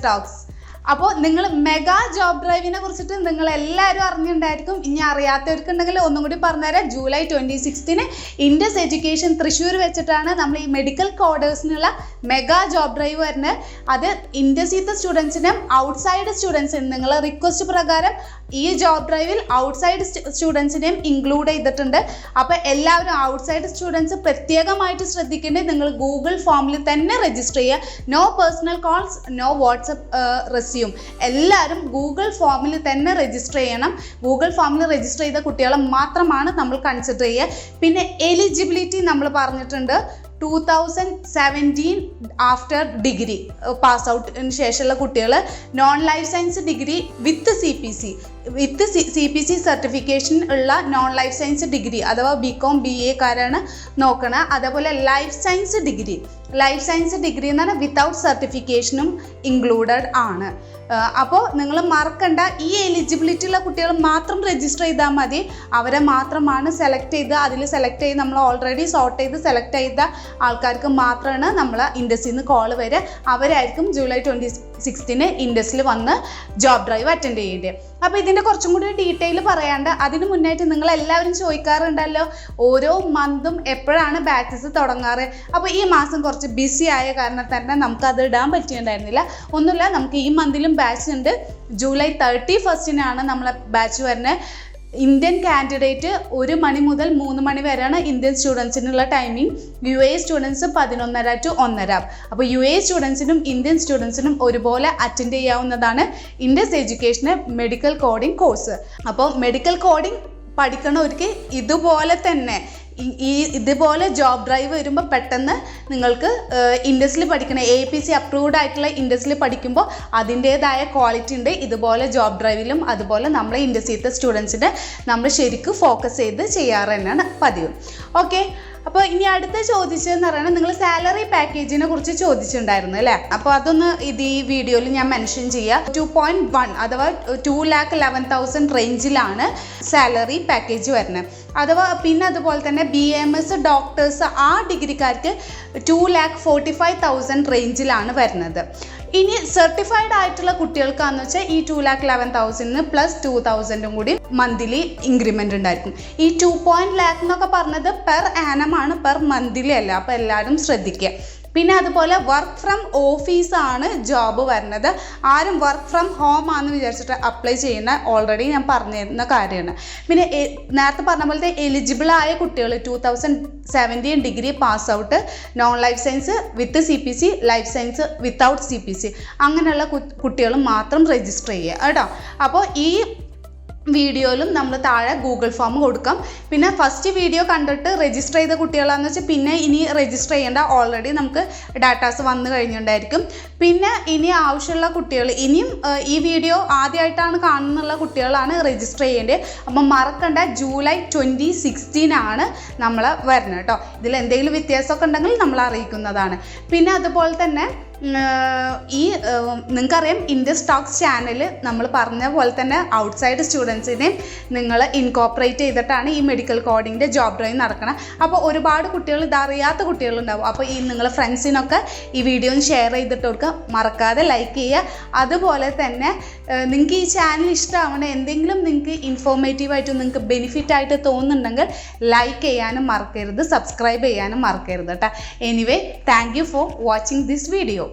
Indus talks. അപ്പോൾ നിങ്ങൾ mega job ഡ്രൈവിനെ കുറിച്ചിട്ട് നിങ്ങൾ എല്ലാവരും അറിഞ്ഞിട്ടുണ്ടായിരിക്കും. ഇനി അറിയാത്തവർക്കുണ്ടെങ്കിൽ ഒന്നും കൂടി പറഞ്ഞുതരാം. ജൂലൈ 26 ഇൻഡസ് എഡ്യൂക്കേഷൻ തൃശ്ശൂർ വെച്ചിട്ടാണ് നമ്മൾ ഈ മെഡിക്കൽ കോഡേഴ്സിനുള്ള മെഗാ ജോബ് ഡ്രൈവ് വരുന്നത്. അത് ഇൻഡസിത്തെ സ്റ്റുഡൻസിനും ഔട്ട്സൈഡ് സ്റ്റുഡൻസിനും നിങ്ങൾ റിക്വസ്റ്റ് പ്രകാരം ഈ ജോബ് ഡ്രൈവിൽ ഔട്ട്സൈഡ് സ്റ്റുഡൻസിനെയും ഇൻക്ലൂഡ് ചെയ്തിട്ടുണ്ട്. അപ്പോൾ എല്ലാവരും ഔട്ട്സൈഡ് സ്റ്റുഡൻസ് പ്രത്യേകമായിട്ട് ശ്രദ്ധിക്കേണ്ടത്, നിങ്ങൾ ഗൂഗിൾ ഫോമിൽ തന്നെ രജിസ്റ്റർ ചെയ്യുക. No personal calls, no WhatsApp resume. എല്ലാവരും ഗൂഗിൾ ഫോമിൽ തന്നെ രജിസ്റ്റർ ചെയ്യണം. ഗൂഗിൾ ഫോമിൽ രജിസ്റ്റർ ചെയ്ത കുട്ടികളെ മാത്രമാണ് നമ്മൾ കൺസിഡർ ചെയ്യുക. പിന്നെ എലിജിബിലിറ്റി നമ്മൾ പറഞ്ഞിട്ടുണ്ട്. 2017 ആഫ്റ്റർ ഡിഗ്രി പാസ് ഔട്ടിന് ശേഷമുള്ള കുട്ടികൾ non life science degree with C P C certification ഉള്ള നോൺ ലൈഫ് സയൻസ് ഡിഗ്രി അഥവാ BCom BA കാരാണ് നോക്കണത്. അതേപോലെ ലൈഫ് സയൻസ് ഡിഗ്രി എന്ന് പറഞ്ഞാൽ വിത്തൗട്ട് സർട്ടിഫിക്കേഷനും ഇൻക്ലൂഡഡ് ആണ്. അപ്പോൾ നിങ്ങൾ മറക്കണ്ട, ഈ എലിജിബിലിറ്റി ഉള്ള കുട്ടികൾ മാത്രം രജിസ്റ്റർ ചെയ്താൽ മതി. അവരെ മാത്രമാണ് സെലക്ട് ചെയ്ത് നമ്മൾ ഓൾറെഡി സോർട്ട് ചെയ്ത് സെലക്ട് ചെയ്ത ആൾക്കാർക്ക് മാത്രമാണ് നമ്മൾ ഇൻഡസിൽ നിന്ന് കോൾ വരിക. അവരായിരിക്കും ജൂലൈ 26 ഇൻഡസിൽ വന്ന് ജോബ് ഡ്രൈവ് അറ്റൻഡ് ചെയ്യേണ്ടത്. അപ്പോൾ ഇതിൻ്റെ കുറച്ചും കൂടി ഡീറ്റെയിൽ പറയാണ്ട് അതിന് മുന്നായിട്ട് നിങ്ങൾ എല്ലാവരും ചോദിക്കാറുണ്ടല്ലോ ഓരോ മന്തും എപ്പോഴാണ് ബാച്ചസ് തുടങ്ങാറ്. അപ്പോൾ ഈ മാസം കുറച്ച് ബിസി ആയ കാരണം തന്നെ നമുക്കത് ഇടാൻ പറ്റിയിട്ടുണ്ടായിരുന്നില്ല. ഒന്നുമില്ല, നമുക്ക് ഈ മന്തിലും ബാച്ച് ഉണ്ട്. ജൂലൈ 31 നമ്മളെ ബാച്ച് വരുന്നത്. ഇന്ത്യൻ കാൻഡിഡേറ്റ് 1 മണി മുതൽ 3 മണി വരെയാണ് ഇന്ത്യൻ സ്റ്റുഡൻസിനുള്ള ടൈമിംഗ്. UAE students 11:30 to 1:30. അപ്പോൾ UAE സ്റ്റുഡൻസിനും ഇന്ത്യൻ സ്റ്റുഡൻസിനും ഒരുപോലെ അറ്റൻഡ് ചെയ്യാവുന്നതാണ് ഇൻഡസ് എഡ്യൂക്കേഷന് മെഡിക്കൽ കോഡിംഗ് കോഴ്സ്. അപ്പോൾ മെഡിക്കൽ കോഡിംഗ് പഠിക്കണവർക്ക് ഇതുപോലെ ജോബ് ഡ്രൈവ് വരുമ്പോൾ പെട്ടെന്ന് നിങ്ങൾക്ക് ഇൻഡസിൽ പഠിക്കണം. AAPC അപ്രൂവ്ഡ് ആയിട്ടുള്ള ഇൻഡസിൽ പഠിക്കുമ്പോൾ അതിൻ്റേതായ ക്വാളിറ്റി ഉണ്ട്. ഇതുപോലെ ജോബ് ഡ്രൈവിലും അതുപോലെ നമ്മളെ ഇൻഡസിലത്തെ സ്റ്റുഡൻസിനെ നമ്മൾ ശരിക്കും ഫോക്കസ് ചെയ്ത് ചെയ്യാറ് തന്നെയാണ് പതിവ്. ഓക്കെ, അപ്പോൾ ഇനി അടുത്ത ചോദിച്ചതെന്ന് പറയുന്നത് നിങ്ങൾ സാലറി പാക്കേജിനെ കുറിച്ച് ചോദിച്ചിട്ടുണ്ടായിരുന്നു അല്ലേ. അപ്പോൾ അതൊന്ന് ഈ വീഡിയോയിൽ ഞാൻ മെൻഷൻ ചെയ്യാം. 2.1 അഥവാ 2,11,000 റേഞ്ചിലാണ് സാലറി പാക്കേജ് വരുന്നത്. അഥവാ പിന്നെ അതുപോലെ തന്നെ BAMS ഡോക്ടേഴ്സ് ആ ഡിഗ്രിക്കാർക്ക് 2,45,000 റേഞ്ചിലാണ് വരുന്നത്. ഇനി സർട്ടിഫൈഡ് ആയിട്ടുള്ള കുട്ടികൾക്കാന്ന് വെച്ചാൽ ഈ 2,11,000 പ്ലസ് 2,000 കൂടി മന്ത്ലി ഇൻക്രിമെൻ്റ് ഉണ്ടായിരിക്കും. ഈ 2.1 lakh എന്നൊക്കെ പറഞ്ഞത് പെർ ആനം ആണ്, പെർ മന്ത്ലി അല്ല. അപ്പോൾ എല്ലാവരും ശ്രദ്ധിക്കുക. പിന്നെ അതുപോലെ വർക്ക് ഫ്രം ഓഫീസാണ് ജോബ് വരുന്നത്. ആരും വർക്ക് ഫ്രം ഹോം ആണെന്ന് വിചാരിച്ചിട്ട് അപ്ലൈ ചെയ്യുന്ന ഓൾറെഡി ഞാൻ പറഞ്ഞിരുന്ന കാര്യമാണ്. പിന്നെ നേരത്തെ പറഞ്ഞ പോലത്തെ എലിജിബിൾ ആയ കുട്ടികൾ 2017 degree pass out, non life science with CPC, life science without CPC അങ്ങനെയുള്ള കുട്ടികൾ മാത്രം രജിസ്റ്റർ ചെയ്യുക കേട്ടോ. അപ്പോൾ ഈ വീഡിയോയിലും നമ്മൾ താഴെ ഗൂഗിൾ ഫോം കൊടുക്കാം. പിന്നെ ഫസ്റ്റ് വീഡിയോ കണ്ടിട്ട് രജിസ്റ്റർ ചെയ്ത കുട്ടികളാണെന്ന് വെച്ചാൽ പിന്നെ ഇനി രജിസ്റ്റർ ചെയ്യേണ്ട, ഓൾറെഡി നമുക്ക് ഡാറ്റാസ് വന്നു കഴിഞ്ഞിട്ടുണ്ടായിരിക്കും. പിന്നെ ഇനി ആവശ്യമുള്ള കുട്ടികൾ ഇനിയും ഈ വീഡിയോ ആദ്യമായിട്ടാണ് കാണുന്നുള്ള കുട്ടികളാണ് രജിസ്റ്റർ ചെയ്യേണ്ടത്. അപ്പം മറക്കണ്ട, ജൂലൈ 26 നമ്മൾ വരുന്നത് കേട്ടോ. ഇതിൽ എന്തെങ്കിലും വ്യത്യാസമൊക്കെ ഉണ്ടെങ്കിൽ നമ്മൾ അറിയിക്കുന്നതാണ്. പിന്നെ അതുപോലെ തന്നെ നിങ്ങൾക്കറിയാം ഇൻഡസ് ടോക്സ് ചാനൽ നമ്മൾ പറഞ്ഞ പോലെ തന്നെ ഔട്ട്സൈഡ് സ്റ്റുഡൻസിനെയും നിങ്ങൾ ഇൻകോപ്പറേറ്റ് ചെയ്തിട്ടാണ് ഈ മെഡിക്കൽ കോഡിങ്ങിൻ്റെ ജോബ് ഡ്രൈവ് നടക്കണം. അപ്പോൾ ഒരുപാട് കുട്ടികൾ ഇതറിയാത്ത കുട്ടികളുണ്ടാവും. അപ്പോൾ നിങ്ങളെ ഫ്രണ്ട്സിനൊക്കെ ഈ വീഡിയോ ഷെയർ ചെയ്തിട്ട് കൊടുക്കുക. മറക്കാതെ ലൈക്ക് ചെയ്യുക. അതുപോലെ തന്നെ നിങ്ങൾക്ക് ഈ ചാനൽ ഇഷ്ടമാവണ എന്തെങ്കിലും നിങ്ങൾക്ക് ഇൻഫോർമേറ്റീവായിട്ട് നിങ്ങൾക്ക് ബെനിഫിറ്റ് ആയിട്ട് തോന്നുന്നുണ്ടെങ്കിൽ ലൈക്ക് ചെയ്യാനും മറക്കരുത്, സബ്സ്ക്രൈബ് ചെയ്യാനും മറക്കരുത് കേട്ടോ. Anyway, thank you for watching this video.